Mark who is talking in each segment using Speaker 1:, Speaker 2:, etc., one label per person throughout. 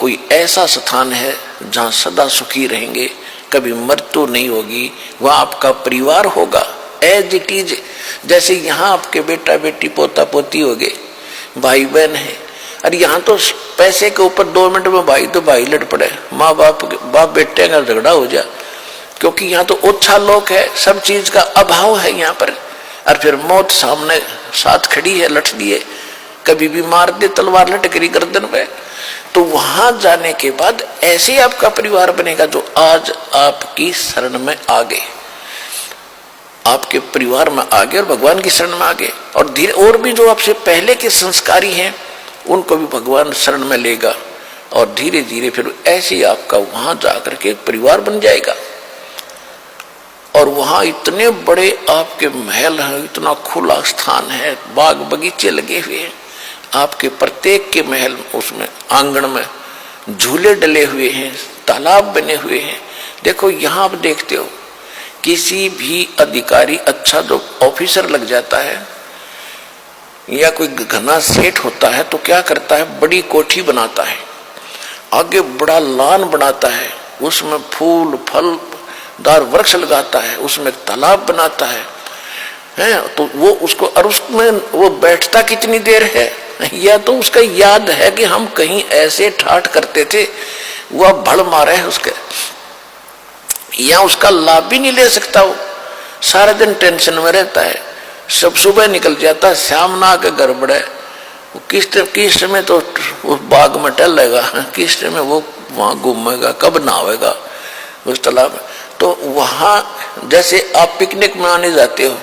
Speaker 1: कोई ऐसा स्थान है जहां सदा सुखी रहेंगे, कभी मृत्यु नहीं होगी, वह आपका परिवार होगा एज इट इज। जैसे यहाँ आपके बेटा बेटी पोता पोती हो गए, भाई बहन है, और यहाँ तो पैसे के ऊपर 2 मिनट में भाई तो भाई लड़ पड़े, माँ बाप बेटे का झगड़ा हो जाए, क्योंकि यहाँ तो ओछा लोग है, सब चीज का अभाव है यहाँ पर। और फिर मौत सामने साथ खड़ी है, लठ दिए, कभी भी मार दे तलवार लटकरी गर्दन पे। तो वहां जाने के बाद ऐसे आपका परिवार बनेगा जो आज आपकी शरण में आ गए, आपके परिवार में आ गए और भगवान की शरण में आ गए। और धीरे और भी जो आपसे पहले के संस्कारी हैं उनको भी भगवान शरण में लेगा, और धीरे धीरे फिर ऐसे आपका वहां जाकर के एक परिवार बन जाएगा। और वहां इतने बड़े आपके महल हैं, इतना खुला स्थान है, बाग बगीचे लगे हुए हैं, आपके प्रत्येक के महल उसमें आंगन में झूले डले हुए हैं, तालाब बने हुए हैं। देखो यहाँ आप देखते हो किसी भी अधिकारी अच्छा जो ऑफिसर लग जाता है या कोई घना सेठ होता है तो क्या करता है, बड़ी कोठी बनाता है, आगे बड़ा लान बनाता है, उसमें फूल फल दार वृक्ष लगाता है, उसमें तालाब बनाता है, तो वो उसको, और उसमें वो बैठता कितनी देर है, या तो उसका याद है कि हम कहीं ऐसे ठाठ करते थे, वह भड़ मारे है उसके, या उसका लाभ भी नहीं ले सकता, वो सारा दिन टेंशन में रहता है, सब सुबह निकल जाता है, शाम ना आके घर बढ़े, किस समय तो उस बाग में टहलेगा, किस समय वो वहां घूमेगा, कब नहावेगा उस तालाब में। तो वहां जैसे आप पिकनिक में आने जाते हो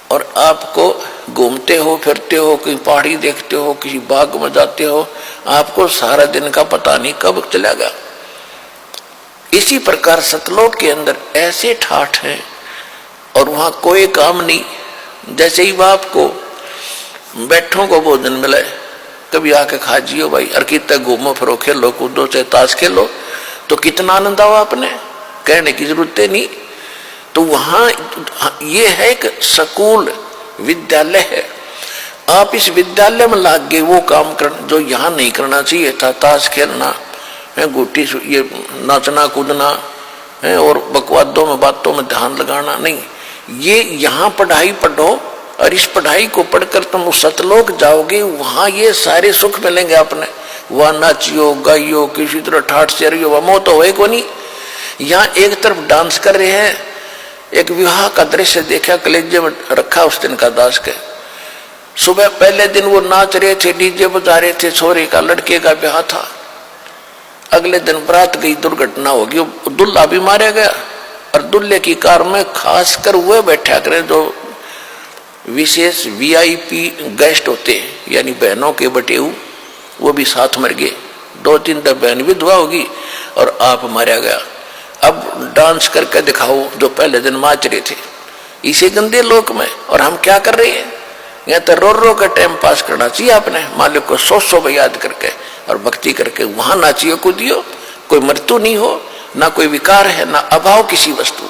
Speaker 1: और आपको घूमते हो फिरते हो, कहीं पहाड़ी देखते हो, किसी बाग में जाते हो, आपको सारा दिन का पता नहीं कब चलेगा। इसी प्रकार सतलोक के अंदर ऐसे ठाठ हैं और वहां कोई काम नहीं। जैसे ही बाप को बैठों को भोजन मिले, कभी आके खा जियो भाई, और कितना घूमो फिरो, खेलो कूदो, चाहे ताश खेलो, तो कितना आनंद आओ, आपने कहने की जरूरत नहीं। तो वहां ये है एक स्कूल विद्यालय है, आप इस विद्यालय में लाग गए वो काम करना जो यहाँ नहीं करना चाहिए था, ताश खेलना है, गुट्टी ये नाचना कूदना है, और बकवादों में बातों में ध्यान लगाना नहीं। ये यहाँ पढ़ाई पढ़ो, और इस पढ़ाई को पढ़कर तुम उस सतलोक जाओगे, वहां ये सारे सुख मिलेंगे आपने। वह नाचियो गाइयो, किसी तरह ठाठ से रहियो, वह मोह तो होए को नहीं। यहाँ एक तरफ डांस कर रहे हैं, एक विवाह का दृश्य देखा, कलेजे में रखा उस दिन का दास के। सुबह पहले दिन वो नाच रहे थे, डीजे बजा रहे थे, छोरे का लड़के का ब्याह था। अगले दिन बारात गई, दुर्घटना होगी, दुल्हा भी मारा गया, और दुल्हे की कार में खासकर वह बैठा करे जो विशेष VIP गेस्ट होते हैं, यानी बहनों के बटेऊ, वो भी साथ मर गए। 2-3 बहन विधवा होगी और आप मारा गया। अब डांस करके दिखाओ जो पहले दिन नाच रहे थे, इसे गंदे लोक में। और हम क्या कर रहे हैं, या तो रो रो का टाइम पास करना चाहिए आपने, मालिक को 100 याद करके और भक्ति करके वहां नाचियो कूदियो, कोई मृत्यु नहीं हो, ना कोई विकार है, ना अभाव किसी वस्तु।